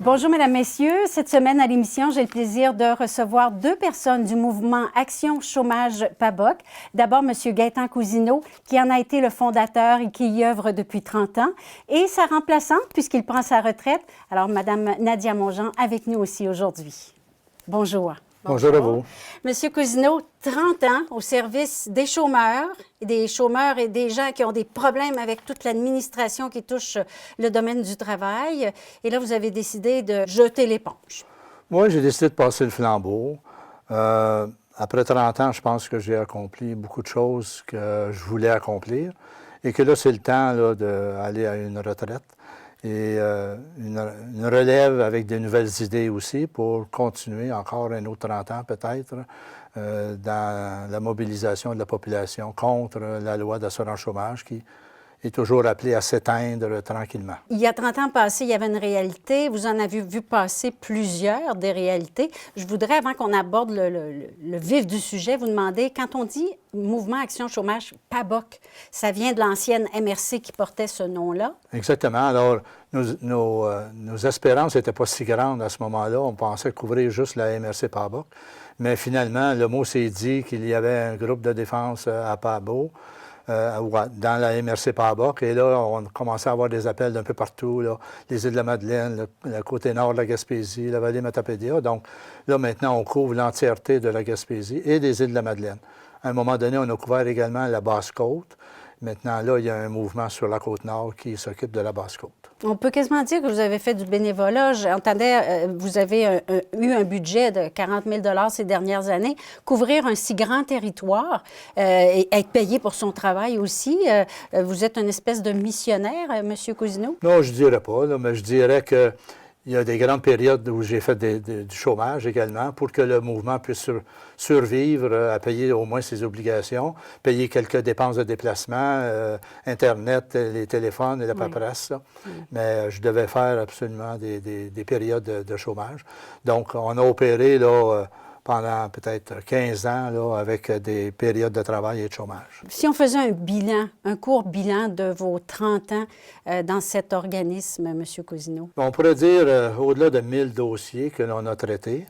Bonjour, Mesdames, Messieurs. Cette semaine, à l'émission, j'ai le plaisir de recevoir deux personnes du mouvement Action Chômage PABOC. D'abord, M. Gaétan Cousineau, qui en a été le fondateur et qui y œuvre depuis 30 ans, et sa remplaçante, puisqu'il prend sa retraite. Alors, Mme Nadia Mongeant, avec nous aussi aujourd'hui. Bonjour. Bonjour à vous. Monsieur Cousineau, 30 ans au service des chômeurs et des gens qui ont des problèmes avec toute l'administration qui touche le domaine du travail. Et là, vous avez décidé de jeter l'éponge. Moi, j'ai décidé de passer le flambeau. Après 30 ans, je pense que j'ai accompli beaucoup de choses que je voulais accomplir et que là, c'est le temps d'aller à une retraite et une relève avec de nouvelles idées aussi pour continuer encore un autre 30 ans peut-être dans la mobilisation de la population contre la loi d'assurance chômage qui est toujours appelée à s'éteindre tranquillement. Il y a 30 ans passés, il y avait une réalité. Vous en avez vu passer plusieurs des réalités. Je voudrais, avant qu'on aborde le vif du sujet, vous demander, quand on dit Mouvement Action Chômage PABOC, ça vient de l'ancienne MRC qui portait ce nom-là? Exactement. Alors, nos espérances n'étaient pas si grandes à ce moment-là. On pensait couvrir juste la MRC PABOC. Mais finalement, le mot s'est dit qu'il y avait un groupe de défense à Pabot, dans la MRC PABOC. Et là, on commençait à avoir des appels d'un peu partout, là, les îles de la Madeleine, le côté nord de la Gaspésie, la vallée Matapédia. Donc là, maintenant, on couvre l'entièreté de la Gaspésie et des îles de la Madeleine. À un moment donné, on a couvert également la Basse-Côte. Maintenant, là, il y a un mouvement sur la Côte-Nord qui s'occupe de la Basse-Côte. On peut quasiment dire que vous avez fait du bénévolat. J'entendais, vous avez eu un budget de 40 000 $ ces dernières années. Couvrir un si grand territoire et être payé pour son travail aussi, vous êtes une espèce de missionnaire, M. Cousineau? Non, je ne dirais pas, là, mais je dirais que il y a des grandes périodes où j'ai fait du chômage également pour que le mouvement puisse survivre à payer au moins ses obligations, payer quelques dépenses de déplacement, Internet, les téléphones et la paperasse. Oui. Mais je devais faire absolument des périodes de chômage. Donc, on a opéré là, pendant peut-être 15 ans là, avec des périodes de travail et de chômage. Si on faisait un bilan, un court bilan de vos 30 ans dans cet organisme, M. Cousineau? On pourrait dire au-delà de 1000 dossiers que l'on a traités.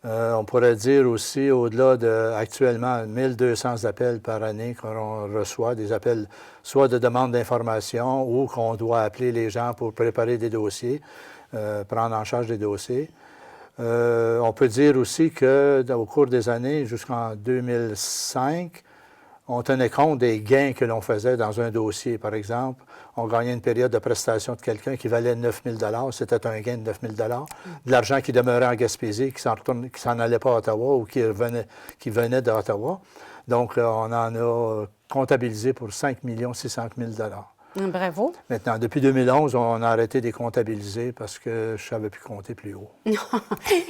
On pourrait dire aussi au-delà de, actuellement, 1200 appels par année qu'on reçoit, des appels soit de demande d'information ou qu'on doit appeler les gens pour préparer des dossiers, prendre en charge des dossiers. On peut dire aussi qu'au cours des années, jusqu'en 2005, on tenait compte des gains que l'on faisait dans un dossier. Par exemple, on gagnait une période de prestation de quelqu'un qui valait 9 000 $. C'était un gain de 9 000 $. De l'argent qui demeurait en Gaspésie, qui s'en allait pas à Ottawa ou qui venait d'Ottawa. Donc, on en a comptabilisé pour 5 600 000 $. Bravo. Maintenant, depuis 2011, on a arrêté de les comptabiliser parce que je ne savais plus compter plus haut.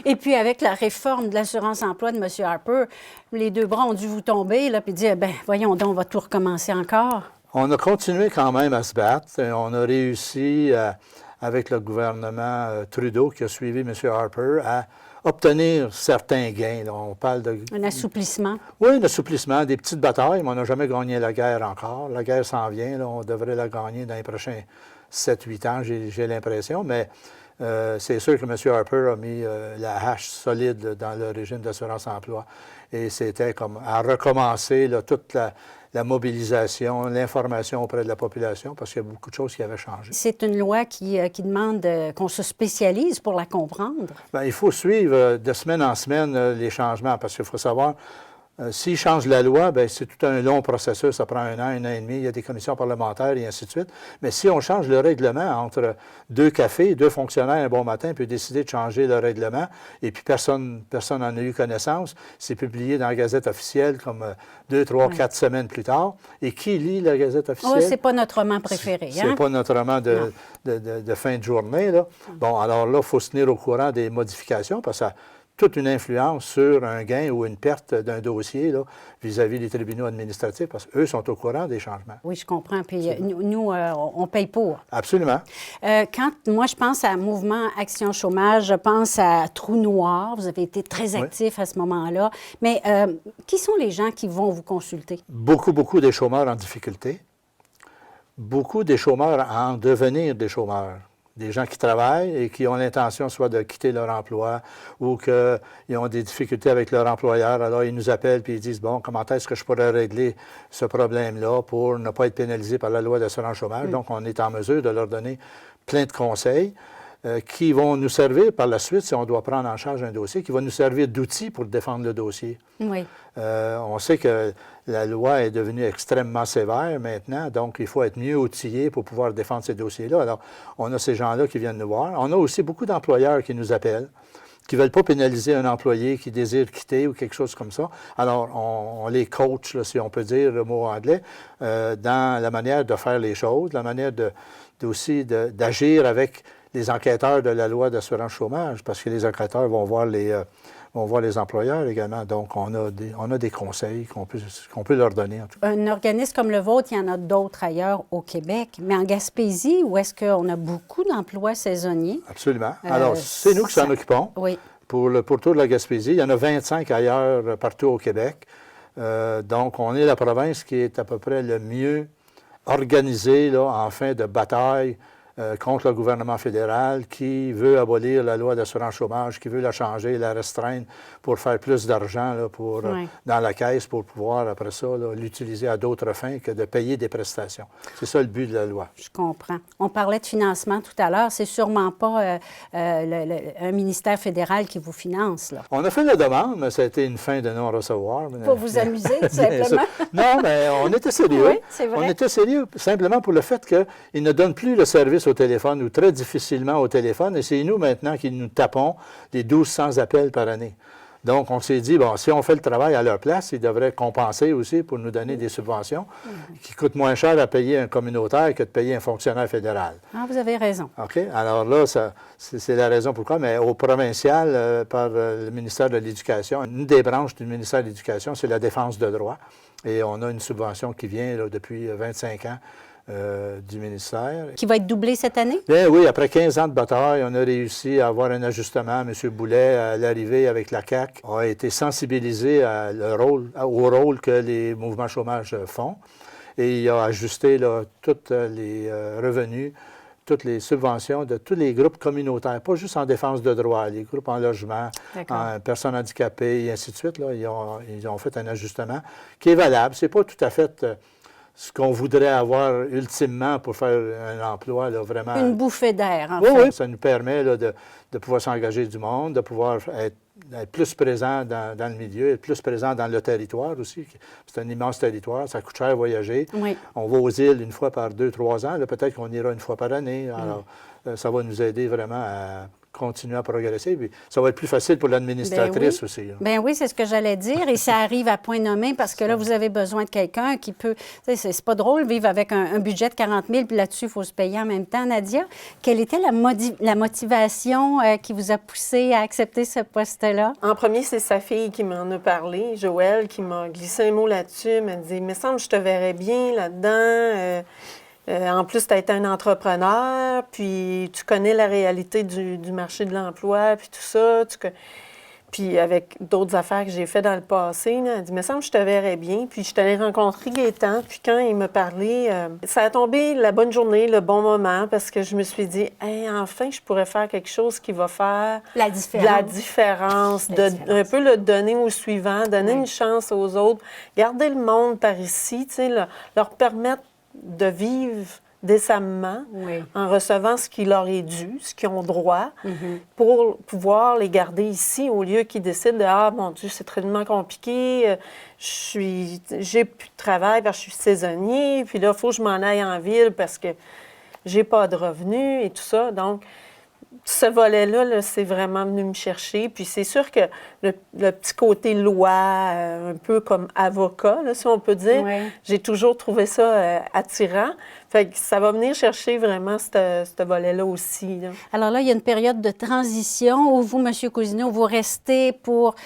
Et puis, avec la réforme de l'assurance-emploi de M. Harper, les deux bras ont dû vous tomber, là, puis dire, bien, voyons donc, on va tout recommencer encore. On a continué quand même à se battre. On a réussi, avec le gouvernement Trudeau, qui a suivi M. Harper, à obtenir certains gains. Là, on parle de... Un assouplissement. Oui, un assouplissement, des petites batailles, mais on n'a jamais gagné la guerre encore. La guerre s'en vient, là, on devrait la gagner dans les prochains 7-8 ans, j'ai l'impression, mais c'est sûr que M. Harper a mis la hache solide dans le régime d'assurance-emploi. Et c'était comme à recommencer là, toute la mobilisation, l'information auprès de la population, parce qu'il y a beaucoup de choses qui avaient changé. C'est une loi qui demande qu'on se spécialise pour la comprendre. Bien, il faut suivre de semaine en semaine les changements, parce qu'il faut savoir, s'ils changent la loi, bien, c'est tout un long processus, ça prend 1 an et demi, il y a des commissions parlementaires et ainsi de suite. Mais si on change le règlement entre 2 cafés, 2 fonctionnaires un bon matin peuvent décider de changer le règlement, et puis personne n'en a eu connaissance, c'est publié dans la Gazette officielle comme 2, 3, 4 semaines plus tard. Et qui lit la Gazette officielle? Oh, c'est pas notre roman préféré. C'est pas notre roman de fin de journée, là. Bon, alors là, il faut se tenir au courant des modifications, parce que ça toute une influence sur un gain ou une perte d'un dossier vis-à-vis des tribunaux administratifs, parce qu'eux sont au courant des changements. Oui, je comprends. Puis nous, on paye pour. Absolument. Quand moi, je pense à Mouvement Action Chômage, je pense à Trou Noir. Vous avez été très actif à ce moment-là. Mais qui sont les gens qui vont vous consulter? Beaucoup des chômeurs en difficulté. Beaucoup des chômeurs en devenir des chômeurs. des gens qui travaillent et qui ont l'intention soit de quitter leur emploi ou qu'ils ont des difficultés avec leur employeur. Alors, ils nous appellent et ils disent, bon, comment est-ce que je pourrais régler ce problème-là pour ne pas être pénalisé par la loi d'assurance chômage? Donc, on est en mesure de leur donner plein de conseils qui vont nous servir par la suite, si on doit prendre en charge un dossier, qui va nous servir d'outil pour défendre le dossier. Oui. On sait que la loi est devenue extrêmement sévère maintenant, donc il faut être mieux outillé pour pouvoir défendre ces dossiers-là. Alors, on a ces gens-là qui viennent nous voir. On a aussi beaucoup d'employeurs qui nous appellent, qui ne veulent pas pénaliser un employé qui désire quitter ou quelque chose comme ça. Alors, on les coach, là, si on peut dire le mot anglais, dans la manière de faire les choses, la manière aussi d'agir avec les enquêteurs de la loi d'assurance chômage, parce que les enquêteurs vont voir les employeurs également. Donc, on a des conseils qu'on peut leur donner. En tout cas. Un organisme comme le vôtre, il y en a d'autres ailleurs au Québec, mais en Gaspésie, où est-ce qu'on a beaucoup d'emplois saisonniers? Absolument. Alors, c'est nous qui s'en occupons. Oui. Pour le pourtour de la Gaspésie, il y en a 25 ailleurs partout au Québec. Donc, on est la province qui est à peu près le mieux organisée là, en fin de bataille contre le gouvernement fédéral qui veut abolir la loi d'assurance chômage, qui veut la changer, la restreindre pour faire plus d'argent dans la caisse pour pouvoir, après ça, l'utiliser à d'autres fins que de payer des prestations. C'est ça le but de la loi. Je comprends. On parlait de financement tout à l'heure. C'est sûrement pas un ministère fédéral qui vous finance, là. On a fait la demande, mais ça a été une fin de non-recevoir. Pour vous amuser, tout simplement? Non, mais on était sérieux. Oui, c'est vrai. On était sérieux simplement pour le fait qu'ils ne donnent plus le service au téléphone ou très difficilement au téléphone. Et c'est nous maintenant qui nous tapons les 1200 appels par année. Donc, on s'est dit, bon, si on fait le travail à leur place, ils devraient compenser aussi pour nous donner des subventions qui coûtent moins cher à payer un communautaire que de payer un fonctionnaire fédéral. Ah, vous avez raison. OK? Alors là, c'est la raison pourquoi. Mais au provincial, par le ministère de l'Éducation, une des branches du ministère de l'Éducation, c'est la défense de droit. Et on a une subvention qui vient là, depuis 25 ans. Du ministère. Qui va être doublé cette année? Bien oui, après 15 ans de bataille, on a réussi à avoir un ajustement. M. Boulet, à l'arrivée avec la CAQ, a été sensibilisé au rôle que les mouvements chômage font. Et il a ajusté là, tous les revenus, toutes les subventions de tous les groupes communautaires, pas juste en défense de droit, les groupes en logement, en personnes handicapées et ainsi de suite. Là, ils ont fait un ajustement qui est valable. C'est pas tout à fait... ce qu'on voudrait avoir ultimement pour faire un emploi, là, vraiment... Une bouffée d'air, en fait. Oui, ça nous permet là, de pouvoir s'engager du monde, de pouvoir être plus présent dans le milieu, être plus présent dans le territoire aussi. C'est un immense territoire, ça coûte cher voyager. Oui. On va aux îles une fois par 2-3 ans, peut-être qu'on ira une fois par année. Alors, ça va nous aider vraiment à continuer à progresser. Puis ça va être plus facile pour l'administratrice aussi. Là. Bien oui, c'est ce que j'allais dire. Et ça arrive à point nommé parce que là, vous avez besoin de quelqu'un qui peut... C'est pas drôle vivre avec un budget de 40 000 puis là-dessus, il faut se payer en même temps. Nadia, quelle était la motivation qui vous a poussé à accepter ce poste-là? En premier, c'est sa fille qui m'en a parlé, Joëlle, qui m'a glissé un mot là-dessus. Elle m'a dit, il me semble que je te verrais bien là-dedans. En plus, tu as été un entrepreneur, puis tu connais la réalité du marché de l'emploi, puis tout ça. Puis avec d'autres affaires que j'ai faites dans le passé, là, elle dit, il me semble que je te verrais bien. Puis je t'allais rencontrer Gaétan, puis quand il m'a parlé, ça a tombé la bonne journée, le bon moment, parce que je me suis dit, hey, enfin, je pourrais faire quelque chose qui va faire la différence, un peu le donner au suivant, donner une chance aux autres, garder le monde par ici, tu sais, leur permettre de vivre décemment en recevant ce qui leur est dû, ce qu'ils ont droit, pour pouvoir les garder ici au lieu qu'ils décident de « Ah, mon Dieu, c'est tellement compliqué, j'ai plus de travail parce que je suis saisonnier, puis là, il faut que je m'en aille en ville parce que j'ai pas de revenus et tout ça. » Donc, ce volet-là, c'est vraiment venu me chercher. Puis c'est sûr que le petit côté loi, un peu comme avocat, là, si on peut dire, j'ai toujours trouvé ça attirant. Fait que ça va venir chercher vraiment ce volet-là aussi. Là. Alors là, il y a une période de transition où vous, M. Cousineau, vous restez pour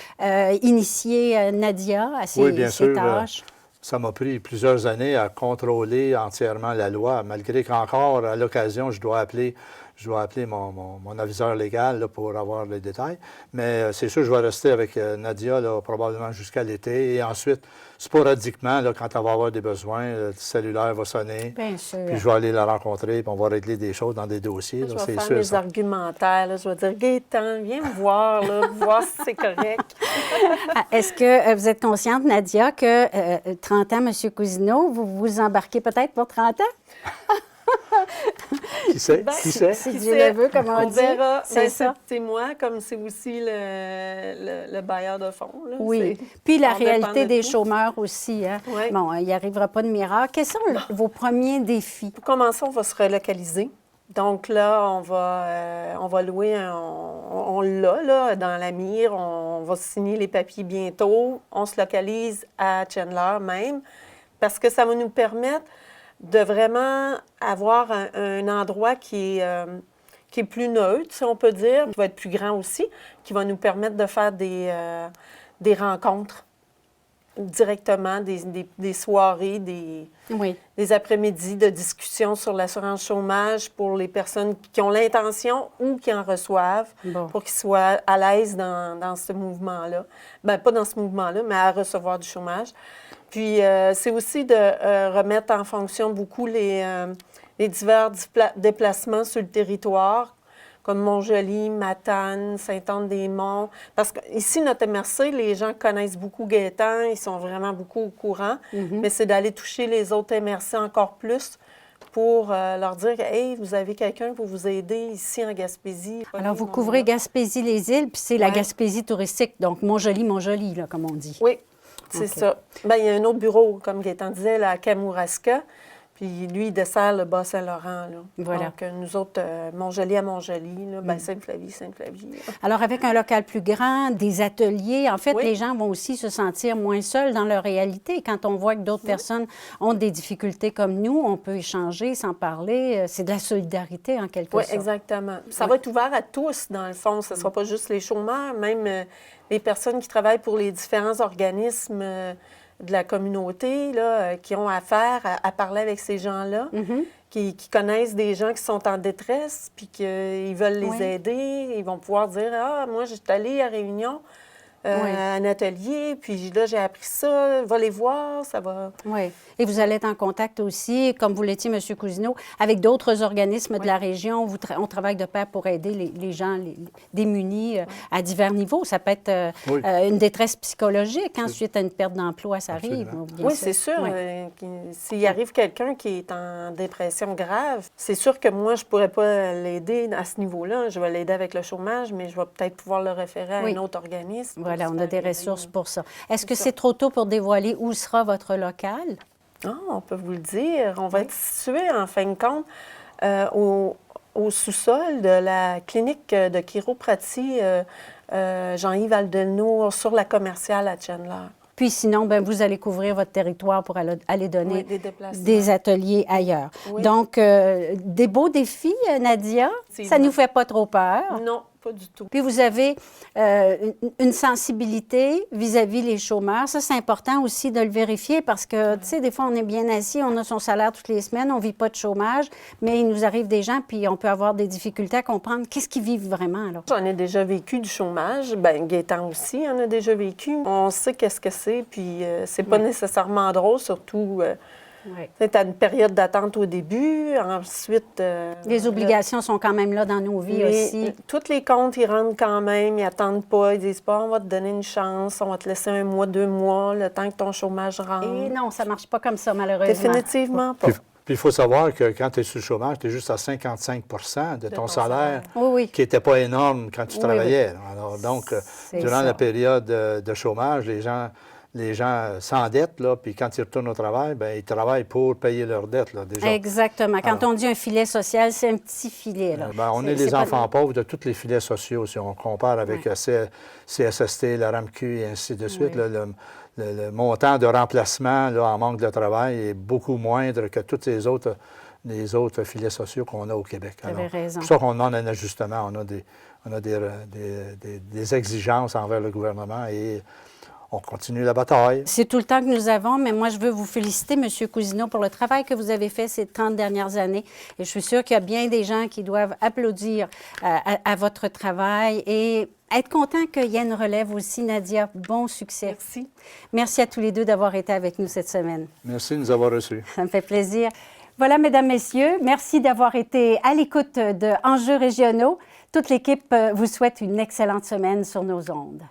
initier Nadia à ses tâches. Ça m'a pris plusieurs années à contrôler entièrement la loi, malgré qu'encore, à l'occasion, je dois appeler Je dois appeler mon aviseur légal là, pour avoir les détails. Mais c'est sûr, je vais rester avec Nadia là, probablement jusqu'à l'été. Et ensuite, sporadiquement, là, quand elle va avoir des besoins, le cellulaire va sonner. Bien sûr. Puis je vais aller la rencontrer, puis on va régler des choses dans des dossiers. Je là, vais faire sûr, mes ça. argumentaires. Là. Je vais dire, Gaétan, viens me voir, là, voir si c'est correct. Est-ce que vous êtes consciente, Nadia, que 30 ans, M. Cousineau, vous vous embarquez peut-être pour 30 ans? Qui sait? Ben, Qui sait? Si Dieu le veut, comme on dit. Verra. C'est ça. C'est moi, comme c'est aussi le bailleur de fonds. Là. Oui. Puis la on dépend réalité de des tout. chômeurs aussi. Hein? Oui. Bon, il n'y arrivera pas de miracle. Quels sont vos premiers défis? Pour commencer, on va se relocaliser. Donc là, on va louer, on l'a là, dans la mire, on va signer les papiers bientôt. On se localise à Chandler même, parce que ça va nous permettre de vraiment avoir un endroit qui est plus neutre, si on peut dire, qui va être plus grand aussi, qui va nous permettre de faire des rencontres directement, des soirées, Oui. des après-midi de discussion sur l'assurance chômage pour les personnes qui ont l'intention ou qui en reçoivent, Bon. pour qu'ils soient à l'aise dans ce mouvement-là. Bien, pas dans ce mouvement-là, mais à recevoir du chômage. Puis, c'est aussi de remettre en fonction beaucoup les divers déplacements sur le territoire, comme Montjoly, Matane, Sainte-Anne-des-Monts. Parce qu'ici, notre MRC, les gens connaissent beaucoup Gaétan, ils sont vraiment beaucoup au courant, mais c'est d'aller toucher les autres MRC encore plus pour leur dire « Hey, vous avez quelqu'un pour vous aider ici en Gaspésie. » Alors, vous couvrez Gaspésie-les-Îles, puis c'est la Gaspésie touristique, donc Montjoly, là, comme on dit. Oui, c'est ça. Bien, il y a un autre bureau, comme Gaétan disait, là, à Kamouraska. Puis lui, il dessert le Bas-Saint-Laurent. Là. Voilà. Donc, nous autres, Montjoly à Montjoly, là, ben, Sainte-Flavie. Là. Alors, avec un local plus grand, des ateliers, en fait, Oui. les gens vont aussi se sentir moins seuls dans leur réalité. Quand on voit que d'autres personnes ont des difficultés comme nous, on peut échanger, s'en parler. C'est de la solidarité, en quelque sorte. Oui, exactement. Ça va être ouvert à tous, dans le fond. Ce ne sera pas juste les chômeurs, même les personnes qui travaillent pour les différents organismes de la communauté, là, qui ont affaire à parler avec ces gens-là, qui connaissent des gens qui sont en détresse, puis qu'ils veulent les aider. Ils vont pouvoir dire « Ah, moi, je suis allée à Réunion, à un atelier, puis là, j'ai appris ça, va les voir, ça va... » Oui. Et vous allez être en contact aussi, comme vous l'étiez, M. Cousineau, avec d'autres organismes de la région. On travaille de pair pour aider les gens démunis à divers niveaux. Ça peut être une détresse psychologique, suite à une perte d'emploi, ça arrive. Oui, c'est sûr. S'il arrive quelqu'un qui est en dépression grave, c'est sûr que moi, je ne pourrais pas l'aider à ce niveau-là. Je vais l'aider avec le chômage, mais je vais peut-être pouvoir le référer à un autre organisme. Voilà, on a des ressources pour ça. Est-ce que c'est trop tôt pour dévoiler où sera votre local? Ah, on peut vous le dire. On va être situé, en fin de compte, au sous-sol de la clinique de chiropratie Jean-Yves Aldenau sur la commerciale à Chandler. Puis sinon, bien, vous allez couvrir votre territoire pour aller donner des des ateliers ailleurs. Oui. Donc, des beaux défis, Nadia. Ça ne nous fait pas trop peur. Non, pas du tout. Puis vous avez une sensibilité vis-à-vis les chômeurs. Ça, c'est important aussi de le vérifier parce que, tu sais, des fois, on est bien assis, on a son salaire toutes les semaines, on ne vit pas de chômage, mais il nous arrive des gens, puis on peut avoir des difficultés à comprendre qu'est-ce qu'ils vivent vraiment, alors. J'en ai déjà vécu du chômage. Bien, Gaétan aussi en a déjà vécu. On sait qu'est-ce que c'est, puis c'est pas nécessairement drôle, surtout... Tu as une période d'attente au début, ensuite... les obligations sont quand même là dans nos vies aussi. Tous les comptes, ils rentrent quand même, ils n'attendent pas, ils disent pas, on va te donner une chance, on va te laisser 1 mois, 2 mois, le temps que ton chômage rentre. Et non, ça ne marche pas comme ça, malheureusement. Définitivement pas. Puis il faut savoir que quand tu es sur le chômage, tu es juste à 55 de ton salaire, qui n'était pas énorme quand tu travaillais. Alors, donc, durant la période de chômage, les gens s'endettent, là, puis quand ils retournent au travail, bien, ils travaillent pour payer leurs dettes, là, déjà. Exactement. Quand on dit un filet social, c'est un petit filet, là. Bien, on est les enfants pauvres de tous les filets sociaux. Si on compare avec CSST, la RAMQ et ainsi de suite, là, le montant de remplacement là, en manque de travail est beaucoup moindre que tous les autres filets sociaux qu'on a au Québec. Vous avez raison. C'est pour ça qu'on a un ajustement, on a des exigences envers le gouvernement et on continue la bataille. C'est tout le temps que nous avons, mais moi, je veux vous féliciter, M. Cousineau, pour le travail que vous avez fait ces 30 dernières années. Et je suis sûre qu'il y a bien des gens qui doivent applaudir à votre travail et être contents qu'il y ait une relève aussi. Nadia, bon succès. Merci. Merci à tous les deux d'avoir été avec nous cette semaine. Merci de nous avoir reçus. Ça me fait plaisir. Voilà, mesdames, messieurs, merci d'avoir été à l'écoute de Enjeux régionaux. Toute l'équipe vous souhaite une excellente semaine sur nos ondes.